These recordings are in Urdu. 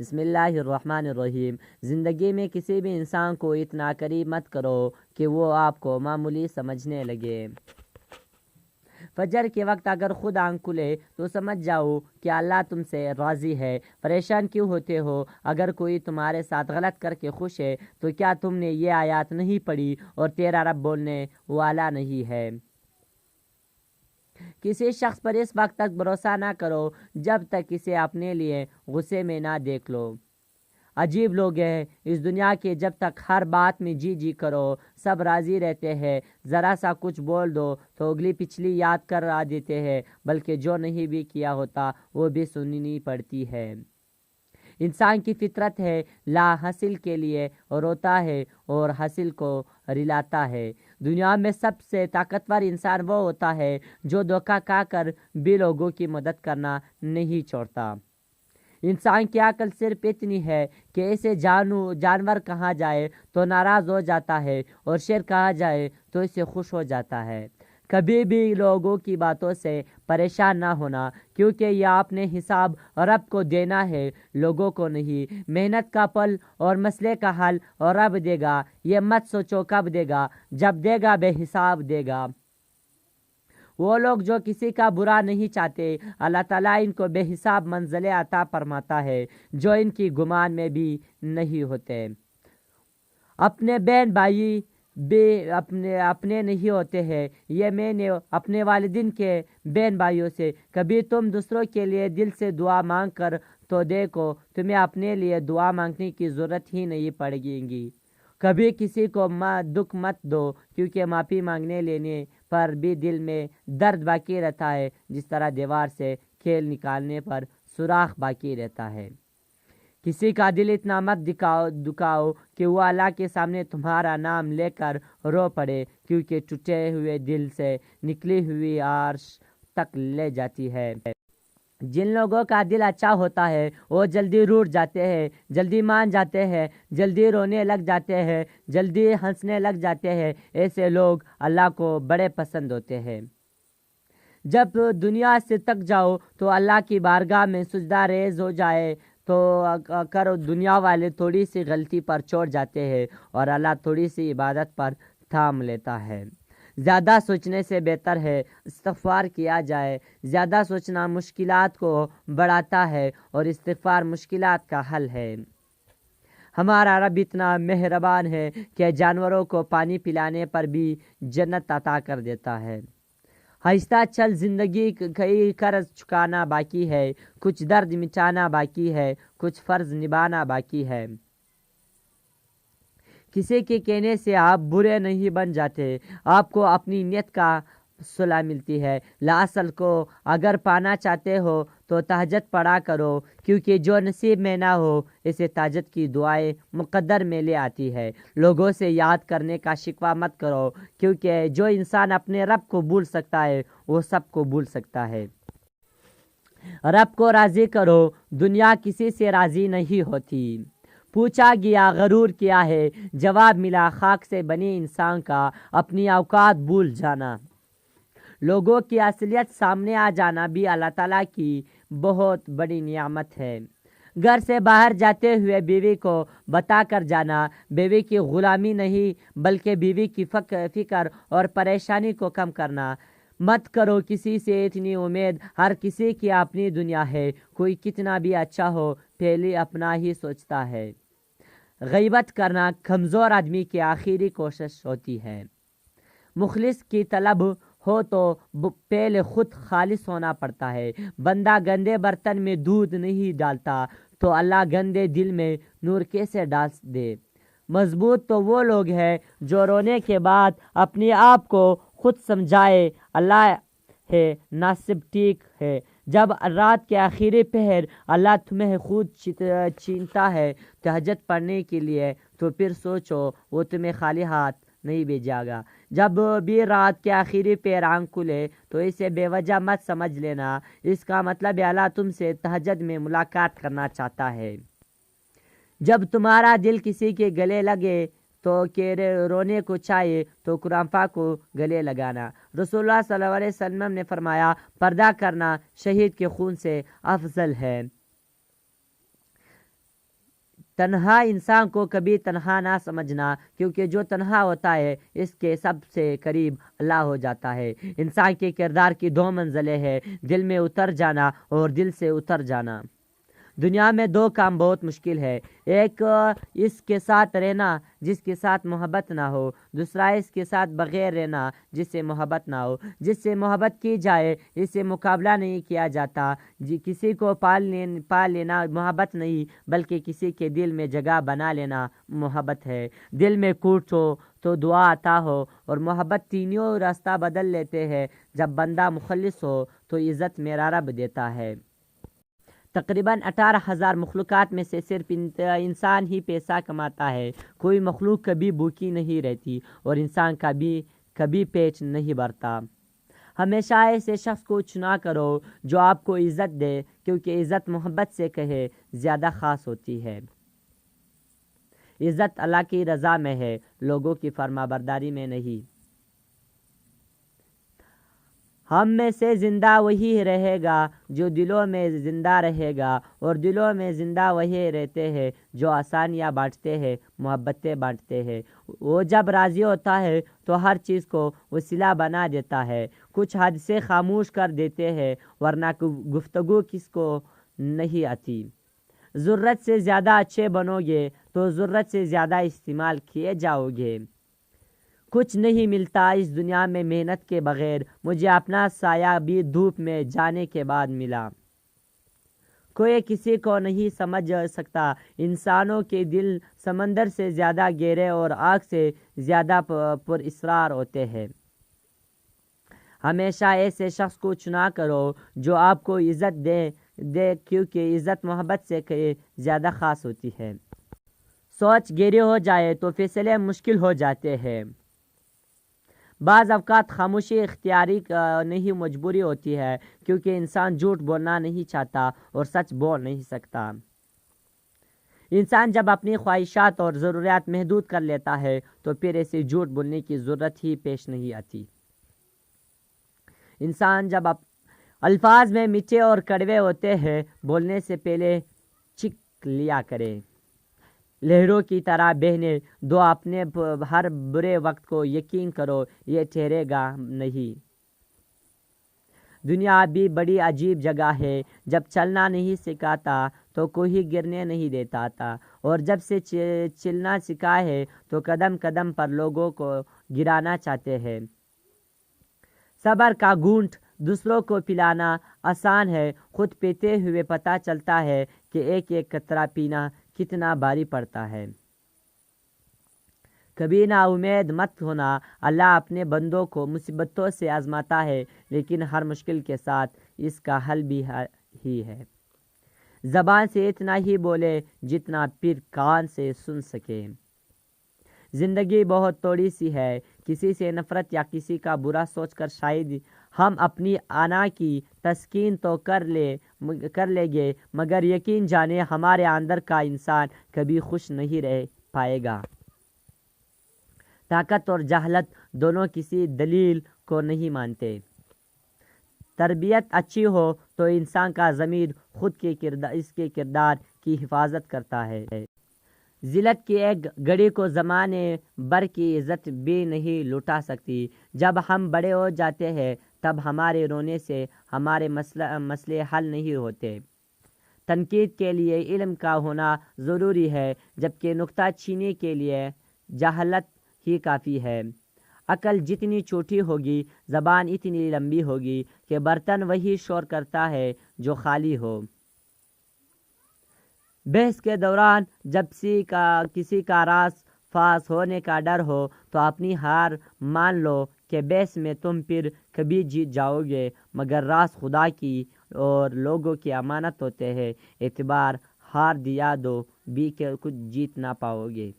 بسم اللہ الرحمن الرحیم۔ زندگی میں کسی بھی انسان کو اتنا قریب مت کرو کہ وہ آپ کو معمولی سمجھنے لگے۔ فجر کے وقت اگر خود آنکھ کھلے تو سمجھ جاؤ کہ اللہ تم سے راضی ہے۔ پریشان کیوں ہوتے ہو؟ اگر کوئی تمہارے ساتھ غلط کر کے خوش ہے تو کیا تم نے یہ آیات نہیں پڑھی اور تیرا رب بولنے والا نہیں ہے؟ کسی شخص پر اس وقت تک بھروسہ نہ کرو جب تک اسے اپنے لیے غصے میں نہ دیکھ لو۔ عجیب لوگ ہیں اس دنیا کے، جب تک ہر بات میں جی جی کرو سب راضی رہتے ہیں، ذرا سا کچھ بول دو تو اگلی پچھلی یاد کر دیتے ہیں، بلکہ جو نہیں بھی کیا ہوتا وہ بھی سننی پڑتی ہے۔ انسان کی فطرت ہے، لا حاصل کے لیے روتا ہے اور حاصل کو رلاتا ہے۔ دنیا میں سب سے طاقتور انسان وہ ہوتا ہے جو دھوکہ کھا کر بھی لوگوں کی مدد کرنا نہیں چھوڑتا۔ انسان کی عقل صرف اتنی ہے کہ اسے جانور کہا جائے تو ناراض ہو جاتا ہے اور شیر کہا جائے تو اسے خوش ہو جاتا ہے۔ کبھی بھی لوگوں کی باتوں سے پریشان نہ ہونا، کیونکہ یہ اپنے حساب رب کو دینا ہے، لوگوں کو نہیں۔ محنت کا پھل اور مسئلے کا حل اور رب دے گا، یہ مت سوچو کب دے گا، جب دے گا بے حساب دے گا۔ وہ لوگ جو کسی کا برا نہیں چاہتے، اللہ تعالیٰ ان کو بے حساب منزلیں عطا فرماتا ہے جو ان کی گمان میں بھی نہیں ہوتے۔ اپنے بہن بھائی بھی اپنے نہیں ہوتے ہیں، یہ میں نے اپنے والدین کے بہن بھائیوں سے کبھی تم دوسروں کے لیے دل سے دعا مانگ کر تو دیکھو، تمہیں اپنے لیے دعا مانگنے کی ضرورت ہی نہیں پڑے گی۔ کبھی کسی کو دکھ مت دو، کیونکہ معافی مانگنے لینے پر بھی دل میں درد باقی رہتا ہے، جس طرح دیوار سے کھیل نکالنے پر سوراخ باقی رہتا ہے۔ کسی کا دل اتنا مت دکھاؤ کہ وہ اللہ کے سامنے تمہارا نام لے کر رو پڑے، کیونکہ ٹوٹے ہوئے دل سے نکلی ہوئی عرش تک لے جاتی ہے۔ جن لوگوں کا دل اچھا ہوتا ہے وہ جلدی روٹھ جاتے ہیں، جلدی مان جاتے ہیں، جلدی رونے لگ جاتے ہیں، جلدی ہنسنے لگ جاتے ہیں۔ ایسے لوگ اللہ کو بڑے پسند ہوتے ہیں۔ جب دنیا سے تک جاؤ تو اللہ کی بارگاہ میں سجدہ ریز ہو جائے تو اگر دنیا والے تھوڑی سی غلطی پر چھوڑ جاتے ہیں اور اللہ تھوڑی سی عبادت پر تھام لیتا ہے۔ زیادہ سوچنے سے بہتر ہے استغفار کیا جائے۔ زیادہ سوچنا مشکلات کو بڑھاتا ہے اور استغفار مشکلات کا حل ہے۔ ہمارا رب اتنا مہربان ہے کہ جانوروں کو پانی پلانے پر بھی جنت عطا کر دیتا ہے۔ آہستہ چل، زندگی کئی قرض چکانا باقی ہے، کچھ درد مٹانا باقی ہے، کچھ فرض نبھانا باقی ہے۔ کسی کے کہنے سے آپ برے نہیں بن جاتے، آپ کو اپنی نیت کا صلح ملتی ہے۔ لاصل کو اگر پانا چاہتے ہو تو تہجد پڑھا کرو، کیونکہ جو نصیب میں نہ ہو اسے تہجد کی دعائیں مقدر میں لے آتی ہے۔ لوگوں سے یاد کرنے کا شکوہ مت کرو، کیونکہ جو انسان اپنے رب کو بھول سکتا ہے وہ سب کو بھول سکتا ہے۔ رب کو راضی کرو، دنیا کسی سے راضی نہیں ہوتی۔ پوچھا گیا غرور کیا ہے؟ جواب ملا خاک سے بنے انسان کا اپنی اوقات بھول جانا۔ لوگوں کی اصلیت سامنے آ جانا بھی اللہ تعالیٰ کی بہت بڑی نعمت ہے۔ گھر سے باہر جاتے ہوئے بیوی کو بتا کر جانا بیوی کی غلامی نہیں بلکہ بیوی کی فکر اور پریشانی کو کم کرنا۔ مت کرو کسی سے اتنی امید، ہر کسی کی اپنی دنیا ہے، کوئی کتنا بھی اچھا ہو پہلے اپنا ہی سوچتا ہے۔ غیبت کرنا کمزور آدمی کی آخری کوشش ہوتی ہے۔ مخلص کی طلب ہو تو پہلے خود خالص ہونا پڑتا ہے۔ بندہ گندے برتن میں دودھ نہیں ڈالتا تو اللہ گندے دل میں نور کیسے ڈال دے؟ مضبوط تو وہ لوگ ہیں جو رونے کے بعد اپنے آپ کو خود سمجھائے اللہ ہے ناصب ٹھیک ہے۔ جب رات کے آخری پہر اللہ تمہیں خود چینتا ہے تہجد پڑھنے کے لیے تو پھر سوچو وہ تمہیں خالی ہاتھ نہیں بھیجے گا۔ جب بھی رات کے آخری پہر آنکھ کھلے تو اسے بے وجہ مت سمجھ لینا، اس کا مطلب ہے اللہ تم سے تہجد میں ملاقات کرنا چاہتا ہے۔ جب تمہارا دل کسی کے گلے لگے تو کہ رونے کو چاہیے تو قرآن پاک کو گلے لگانا۔ رسول اللہ صلی اللہ علیہ وسلم نے فرمایا پردہ کرنا شہید کے خون سے افضل ہے۔ تنہا انسان کو کبھی تنہا نہ سمجھنا، کیونکہ جو تنہا ہوتا ہے اس کے سب سے قریب اللہ ہو جاتا ہے۔ انسان کے کردار کی دو منزلیں ہیں، دل میں اتر جانا اور دل سے اتر جانا۔ دنیا میں دو کام بہت مشکل ہے، ایک اس کے ساتھ رہنا جس کے ساتھ محبت نہ ہو، دوسرا اس کے ساتھ بغیر رہنا جس سے محبت نہ ہو۔ جس سے محبت کی جائے اس سے مقابلہ نہیں کیا جاتا، کسی کو پال لینا محبت نہیں بلکہ کسی کے دل میں جگہ بنا لینا محبت ہے۔ دل میں کوٹ ہو تو دعا عطا ہو اور محبت تینوں راستہ بدل لیتے ہیں۔ جب بندہ مخلص ہو تو عزت میرا رب دیتا ہے۔ تقریباً 18,000 مخلوقات میں سے صرف انسان ہی پیسہ کماتا ہے۔ کوئی مخلوق کبھی بھوکی نہیں رہتی اور انسان کبھی پیٹ نہیں بھرتا۔ ہمیشہ ایسے شخص کو چنا کرو جو آپ کو عزت دے، کیونکہ عزت محبت سے کہے زیادہ خاص ہوتی ہے۔ عزت اللہ کی رضا میں ہے، لوگوں کی فرما برداری میں نہیں۔ ہم میں سے زندہ وہی رہے گا جو دلوں میں زندہ رہے گا، اور دلوں میں زندہ وہی رہتے ہیں جو آسانیاں بانٹتے ہیں، محبتیں بانٹتے ہیں۔ وہ جب راضی ہوتا ہے تو ہر چیز کو وسیلہ بنا دیتا ہے، کچھ حد سے خاموش کر دیتے ہیں، ورنہ گفتگو کس کو نہیں آتی۔ ضرورت سے زیادہ اچھے بنو گے تو ضرورت سے زیادہ استعمال کیے جاؤ گے۔ کچھ نہیں ملتا اس دنیا میں محنت کے بغیر، مجھے اپنا سایہ بھی دھوپ میں جانے کے بعد ملا۔ کوئی کسی کو نہیں سمجھ سکتا، انسانوں کے دل سمندر سے زیادہ گہرے اور آگ سے زیادہ پر اسرار ہوتے ہیں۔ ہمیشہ ایسے شخص کو چنا کرو جو آپ کو عزت دے کیونکہ عزت محبت سے زیادہ خاص ہوتی ہے۔ سوچ گہری ہو جائے تو فیصلے مشکل ہو جاتے ہیں۔ بعض اوقات خاموشی اختیاری نہیں مجبوری ہوتی ہے، کیونکہ انسان جھوٹ بولنا نہیں چاہتا اور سچ بول نہیں سکتا۔ انسان جب اپنی خواہشات اور ضروریات محدود کر لیتا ہے تو پھر ایسے جھوٹ بولنے کی ضرورت ہی پیش نہیں آتی۔ انسان جب الفاظ میں میٹھے اور کڑوے ہوتے ہیں، بولنے سے پہلے چکھ لیا کرے۔ لہروں کی طرح بہنے دو اپنے ہر برے وقت کو، یقین کرو یہ ٹھہرے گا نہیں۔ دنیا بھی بڑی عجیب جگہ ہے، جب چلنا نہیں سکھاتا تو کوئی گرنے نہیں دیتا تھا، اور جب سے چلنا سکھا ہے تو قدم قدم پر لوگوں کو گرانا چاہتے ہیں۔ صبر کا گھونٹ دوسروں کو پلانا آسان ہے، خود پیتے ہوئے پتہ چلتا ہے کہ ایک ایک قطرہ پینا کتنا بھاری پڑتا ہے۔ کبھی نا امید مت ہونا، اللہ اپنے بندوں کو مصیبتوں سے آزماتا ہے، لیکن ہر مشکل کے ساتھ اس کا حل بھی ہی ہے۔ زبان سے اتنا ہی بولے جتنا پھر کان سے سن سکے۔ زندگی بہت تھوڑی سی ہے، کسی سے نفرت یا کسی کا برا سوچ کر شاید ہم اپنی انا کی تسکین تو کر لیں گے، مگر یقین جانے ہمارے اندر کا انسان کبھی خوش نہیں رہ پائے گا۔ طاقت اور جہالت دونوں کسی دلیل کو نہیں مانتے۔ تربیت اچھی ہو تو انسان کا ضمیر خود کے اس کے کردار کی حفاظت کرتا ہے۔ ذلت کی ایک گھڑی کو زمانے بھر کی عزت بھی نہیں لوٹا سکتی۔ جب ہم بڑے ہو جاتے ہیں تب ہمارے رونے سے ہمارے مسئلے حل نہیں ہوتے۔ تنقید کے لیے علم کا ہونا ضروری ہے، جبکہ نکتہ چینی کے لیے جہالت ہی کافی ہے۔ عقل جتنی چھوٹی ہوگی، زبان اتنی لمبی ہوگی کہ برتن وہی شور کرتا ہے جو خالی ہو۔ بحث کے دوران جب کسی کا راز فاش ہونے کا ڈر ہو تو اپنی ہار مان لو کہ بحث میں تم پھر کبھی جیت جاؤ گے، مگر راز خدا کی اور لوگوں کی امانت ہوتے ہیں، اعتبار ہار دیا دو بھی کہ کچھ جیت نہ پاؤ گے۔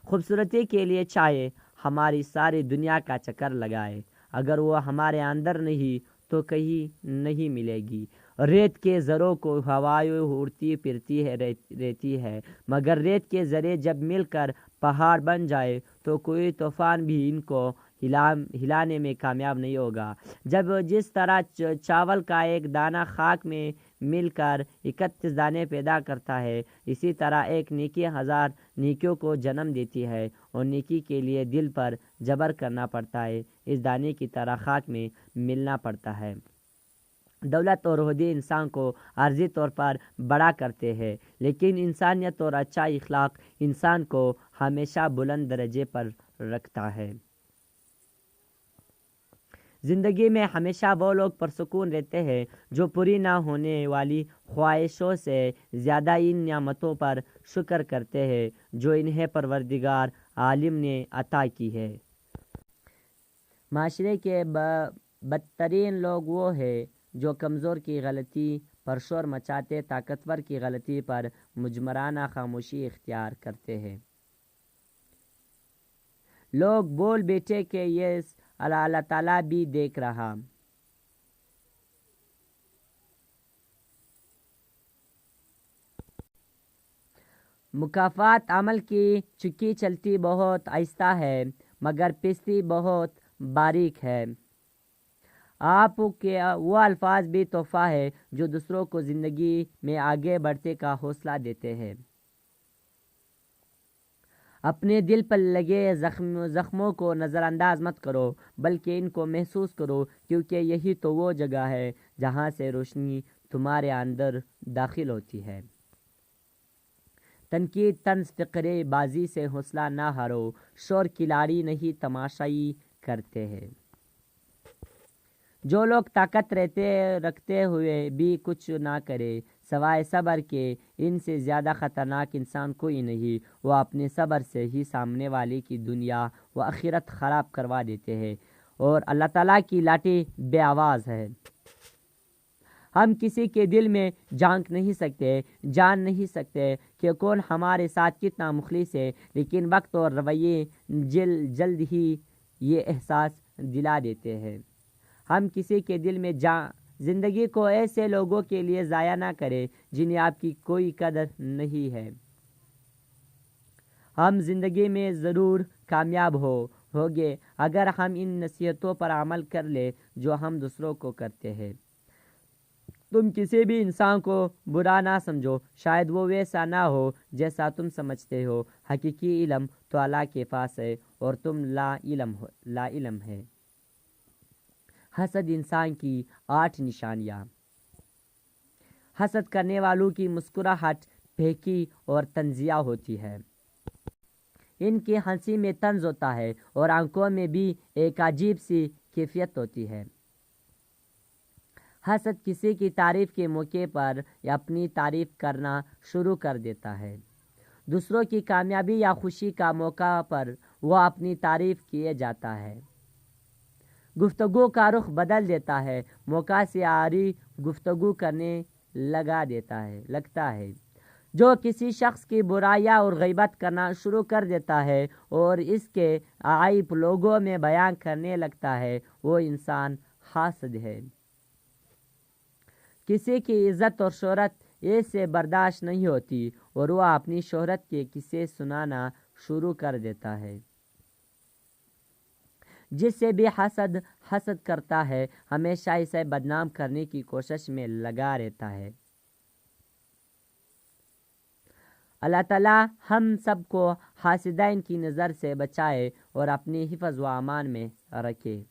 خوبصورتی کے لیے چاہے ہماری ساری دنیا کا چکر لگائے، اگر وہ ہمارے اندر نہیں تو کہیں نہیں ملے گی۔ ریت کے ذروں کو ہوائیں اڑتی پھرتی رہتی ہے، مگر ریت کے ذرے جب مل کر پہاڑ بن جائے تو کوئی طوفان بھی ان کو ہلانے میں کامیاب نہیں ہوگا۔ جس طرح چاول کا ایک دانہ خاک میں مل کر 31 دانے پیدا کرتا ہے، اسی طرح ایک نیکی 1000 نیکیوں کو جنم دیتی ہے، اور نیکی کے لیے دل پر جبر کرنا پڑتا ہے، اس دانے کی طرح خاک میں ملنا پڑتا ہے۔ دولت اور عہدے انسان کو عارضی طور پر بڑا کرتے ہیں، لیکن انسانیت اور اچھا اخلاق انسان کو ہمیشہ بلند درجے پر رکھتا ہے۔ زندگی میں ہمیشہ وہ لوگ پرسکون رہتے ہیں جو پوری نہ ہونے والی خواہشوں سے زیادہ ان نعمتوں پر شکر کرتے ہیں جو انہیں پروردگار عالم نے عطا کی ہے۔ معاشرے کے بدترین لوگ وہ ہیں جو کمزور کی غلطی پر شور مچاتے، طاقتور کی غلطی پر مجبرانہ خاموشی اختیار کرتے ہیں۔ لوگ بول بیٹھے کہ یہ اللہ تعالیٰ بھی دیکھ رہا۔ مکافات عمل کی چکی چلتی بہت آہستہ ہے، مگر پستی بہت باریک ہے۔ آپ کے وہ الفاظ بھی تحفہ ہے جو دوسروں کو زندگی میں آگے بڑھنے کا حوصلہ دیتے ہیں۔ اپنے دل پر لگے زخموں کو نظر انداز مت کرو، بلکہ ان کو محسوس کرو، کیونکہ یہی تو وہ جگہ ہے جہاں سے روشنی تمہارے اندر داخل ہوتی ہے۔ تنقید، طنز، فقرے بازی سے حوصلہ نہ ہارو، شور کھلاڑی نہیں تماشائی کرتے ہیں۔ جو لوگ طاقت رکھتے ہوئے بھی کچھ نہ کرے سوائے صبر کے، ان سے زیادہ خطرناک انسان کوئی نہیں۔ وہ اپنے صبر سے ہی سامنے والے کی دنیا و آخرت خراب کروا دیتے ہیں، اور اللہ تعالیٰ کی لاٹھی بے آواز ہے۔ ہم کسی کے دل میں جھانک نہیں سکتے، جان نہیں سکتے کہ کون ہمارے ساتھ کتنا مخلص ہے، لیکن وقت اور رویے جلد ہی یہ احساس دلا دیتے ہیں۔ ہم کسی کے دل میں زندگی کو ایسے لوگوں کے لیے ضائع نہ کریں جنہیں آپ کی کوئی قدر نہیں ہے۔ ہم زندگی میں ضرور کامیاب ہوگے اگر ہم ان نصیحتوں پر عمل کر لیں جو ہم دوسروں کو کرتے ہیں۔ تم کسی بھی انسان کو برا نہ سمجھو، شاید وہ ویسا نہ ہو جیسا تم سمجھتے ہو۔ حقیقی علم تو اللہ کے پاس ہے اور تم لا علم ہے۔ حسد انسان کی 8 نشانیاں۔ حسد کرنے والوں کی مسکراہٹ پھیکی اور طنزیہ ہوتی ہے۔ ان کی ہنسی میں طنز ہوتا ہے اور آنکھوں میں بھی ایک عجیب سی کیفیت ہوتی ہے۔ حسد کسی کی تعریف کے موقع پر اپنی تعریف کرنا شروع کر دیتا ہے۔ دوسروں کی کامیابی یا خوشی کا موقع پر وہ اپنی تعریف کیے جاتا ہے۔ گفتگو کا رخ بدل دیتا ہے، موقع سے عاری گفتگو کرنے لگتا ہے۔ جو کسی شخص کی برائیاں اور غیبت کرنا شروع کر دیتا ہے اور اس کے عیب لوگوں میں بیان کرنے لگتا ہے، وہ انسان حاسد ہے۔ کسی کی عزت اور شہرت ایسے برداشت نہیں ہوتی اور وہ اپنی شہرت کے قصے سنانا شروع کر دیتا ہے۔ جس سے بھی حسد کرتا ہے ہمیشہ اسے بدنام کرنے کی کوشش میں لگا رہتا ہے۔ اللہ تعالیٰ ہم سب کو حاسدین کی نظر سے بچائے اور اپنی حفظ و امان میں رکھے۔